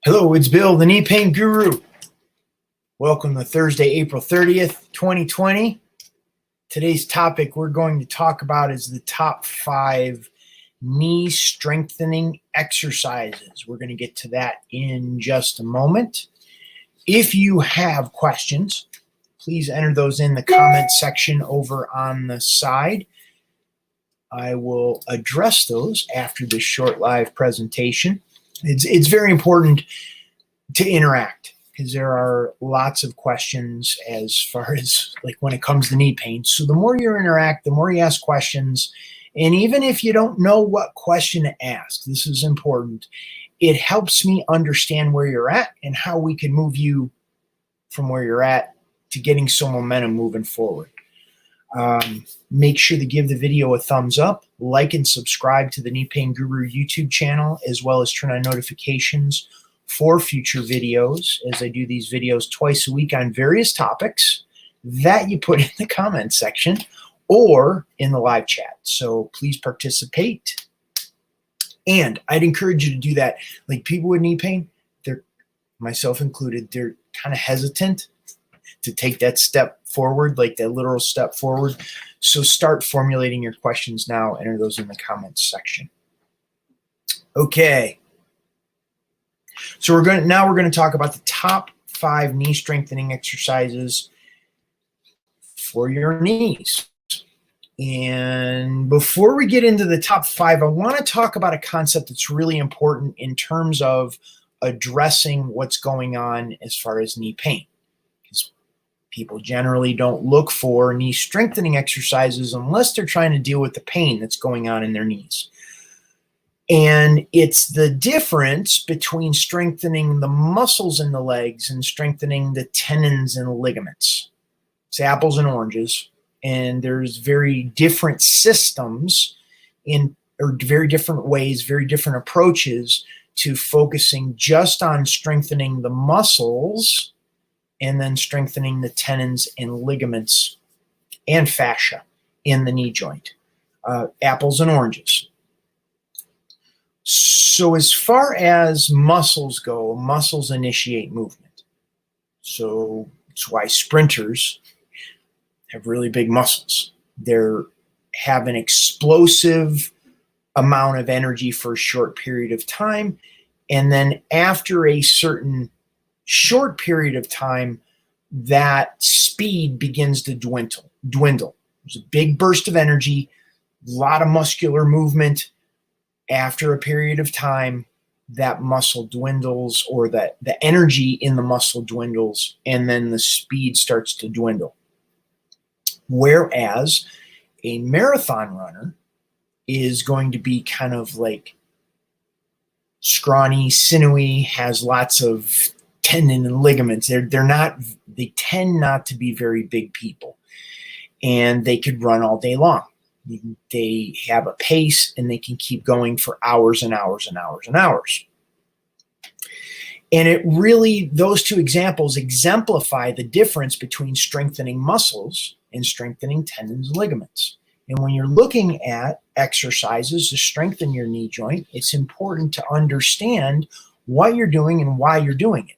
Hello, it's Bill, the knee pain guru. Welcome to Thursday, April 30th, 2020. Today's topic we're going to talk about is the top 5 knee strengthening exercises. We're going to get to that in just a moment. If you have questions, please enter those in the comment section over on the side. I will address those after this short live presentation. It's very important to interact because there are lots of questions as far as like when it comes to knee pain. So the more you interact, the more you ask questions. And even if you don't know what question to ask, this is important. It helps me understand where you're at and how we can move you from where you're at to getting some momentum moving forward. Make sure to give the video a thumbs up, like and subscribe to the Knee Pain Guru YouTube channel, as well as turn on notifications for future videos as I do these videos twice a week on various topics that you put in the comment section or in the live chat. So please participate. And I'd encourage you to do that. Like people with knee pain, they're, myself included, they're kind of hesitant to take that step forward, like that literal step forward. So start formulating your questions now. Enter those in the comments section. Okay. So we're going to talk about the top 5 knee strengthening exercises for your knees. And before we get into the top 5, I want to talk about a concept that's really important in terms of addressing what's going on as far as knee pain. People generally don't look for knee strengthening exercises unless they're trying to deal with the pain that's going on in their knees. And it's the difference between strengthening the muscles in the legs and strengthening the tendons and ligaments. It's apples and oranges. And there's very different systems or very different ways, very different approaches to focusing just on strengthening the muscles and then strengthening the tendons and ligaments and fascia in the knee joint. Apples and oranges. So as far as muscles go, muscles initiate movement. So that's why sprinters have really big muscles. They have an explosive amount of energy for a short period of time. And then after a certain short period of time, that speed begins to dwindle. There's a big burst of energy, a lot of muscular movement. After a period of time, that muscle dwindles, or that the energy in the muscle dwindles, and then the speed starts to dwindle. Whereas a marathon runner is going to be kind of like scrawny, sinewy, has lots of tendon and ligaments. They tend not to be very big people, and they could run all day long. They have a pace and they can keep going for hours and hours and hours and hours. And it really, those two examples exemplify the difference between strengthening muscles and strengthening tendons and ligaments. And when you're looking at exercises to strengthen your knee joint, it's important to understand what you're doing and why you're doing it.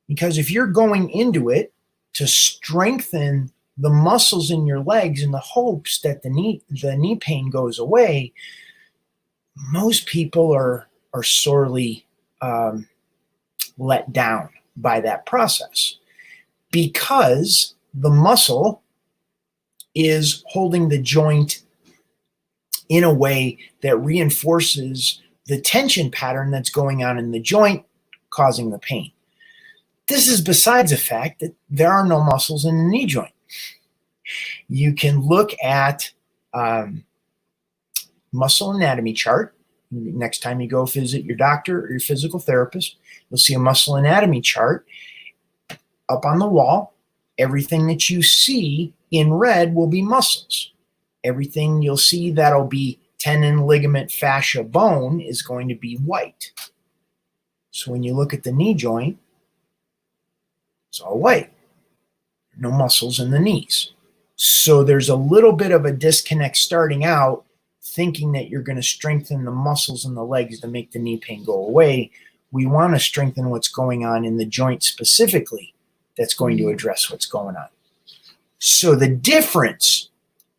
Because if you're going into it to strengthen the muscles in your legs in the hopes that the knee pain goes away, most people are sorely let down by that process, because the muscle is holding the joint in a way that reinforces the tension pattern that's going on in the joint, causing the pain. This is besides the fact that there are no muscles in the knee joint. You can look at muscle anatomy chart. Next time you go visit your doctor or your physical therapist, you'll see a muscle anatomy chart up on the wall. Everything that you see in red will be muscles. Everything you'll see that'll be tendon, ligament, fascia, bone is going to be white. So when you look at the knee joint, it's all white. No muscles in the knees. So there's a little bit of a disconnect starting out thinking that you're going to strengthen the muscles in the legs to make the knee pain go away. We want to strengthen what's going on in the joint specifically that's going to address what's going on. So the difference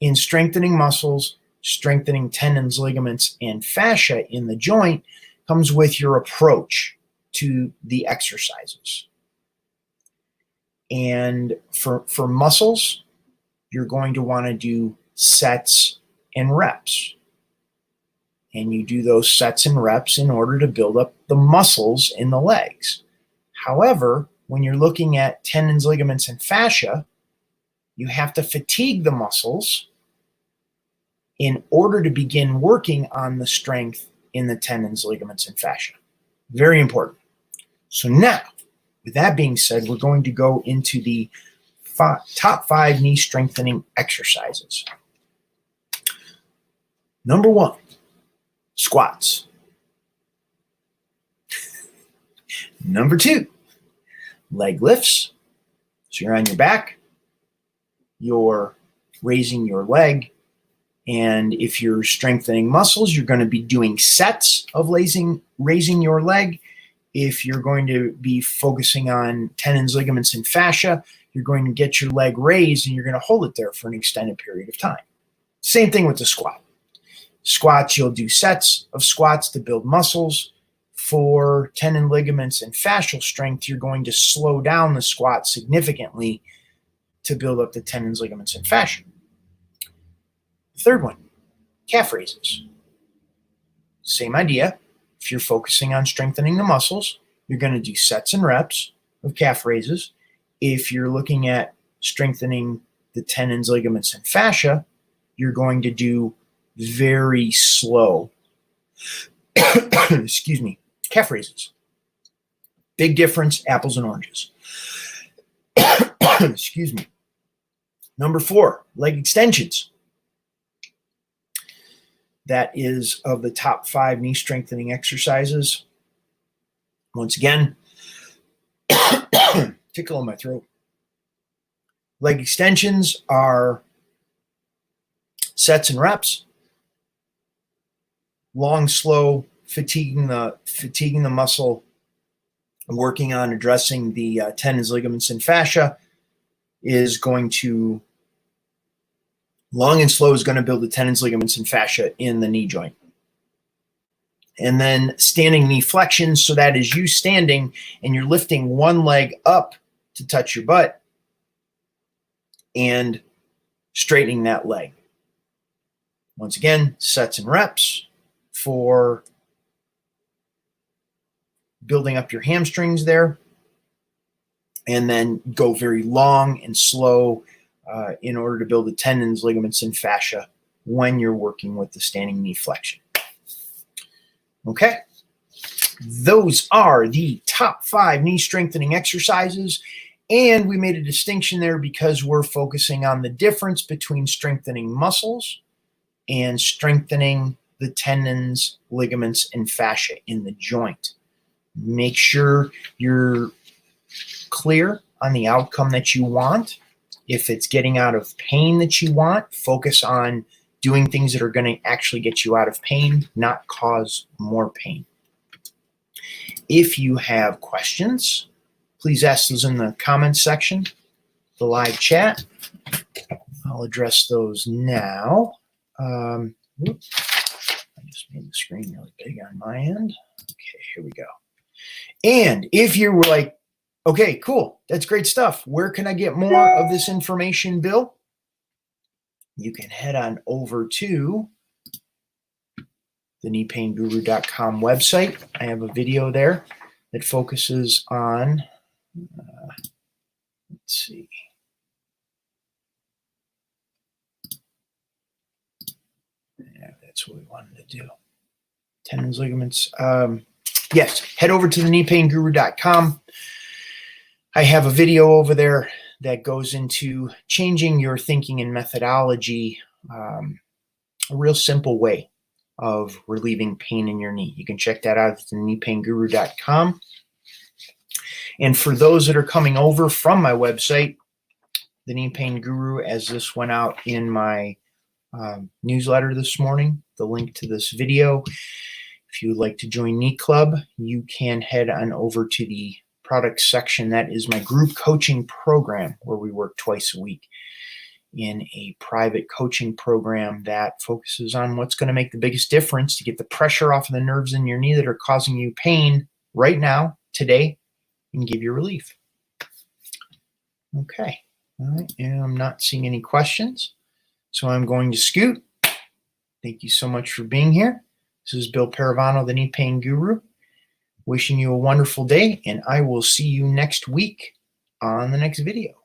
in strengthening muscles, strengthening tendons, ligaments, and fascia in the joint comes with your approach to the exercises. And for muscles, you're going to want to do sets and reps. And you do those sets and reps in order to build up the muscles in the legs. However, when you're looking at tendons, ligaments, and fascia, you have to fatigue the muscles in order to begin working on the strength in the tendons, ligaments, and fascia. Very important. So now, with that being said, we're going to go into the top 5 knee strengthening exercises. Number 1, squats. Number 2, leg lifts. So you're on your back, you're raising your leg, and if you're strengthening muscles, you're going to be doing sets of raising your leg. If you're going to be focusing on tendons, ligaments, and fascia, you're going to get your leg raised and you're going to hold it there for an extended period of time. Same thing with the squat. Squats, you'll do sets of squats to build muscles. For tendon, ligaments, and fascial strength, you're going to slow down the squat significantly to build up the tendons, ligaments, and fascia. The third one, calf raises. Same idea. If you're focusing on strengthening the muscles, you're going to do sets and reps of calf raises. If you're looking at strengthening the tendons, ligaments, and fascia, you're going to do very slow, excuse me, calf raises. Big difference, apples and oranges. Excuse me. Number 4, leg extensions. That is of the top 5 knee strengthening exercises. Once again, tickle in my throat. Leg extensions are sets and reps. Long, slow, fatiguing the muscle, working on addressing the tendons, ligaments, and fascia is going to, long and slow is going to build the tendons, ligaments, and fascia in the knee joint. And then standing knee flexion, so that is you standing and you're lifting one leg up to touch your butt and straightening that leg. Once again, sets and reps for building up your hamstrings there, and then go very long and slow in order to build the tendons, ligaments, and fascia when you're working with the standing knee flexion. Okay, those are the top 5 knee strengthening exercises, and we made a distinction there because we're focusing on the difference between strengthening muscles and strengthening the tendons, ligaments, and fascia in the joint. Make sure you're clear on the outcome that you want. If it's getting out of pain that you want, focus on doing things that are going to actually get you out of pain, not cause more pain. If you have questions, please ask those in the comments section, the live chat. I'll address those now. I just made the screen really big on my end. Okay, here we go. And if you were like, okay, cool, that's great stuff, where can I get more of this information, Bill? You can head on over to the kneepainguru.com website. I have a video there that focuses on, let's see. Yeah, that's what we wanted to do. Tendons, ligaments. Yes, head over to the kneepainguru.com. I have a video over there that goes into changing your thinking and methodology, a real simple way of relieving pain in your knee. You can check that out at the kneepainguru.com. And for those that are coming over from my website, the Knee Pain Guru, as this went out in my newsletter this morning, the link to this video. If you would like to join Knee Club, you can head on over to the products section. That is my group coaching program, where we work twice a week in a private coaching program that focuses on what's going to make the biggest difference to get the pressure off of the nerves in your knee that are causing you pain right now, today, and give you relief. Okay, all right, and I'm not seeing any questions, so I'm going to scoot. Thank you so much for being here. This is Bill Paravano, the Knee Pain Guru, wishing you a wonderful day, and I will see you next week on the next video.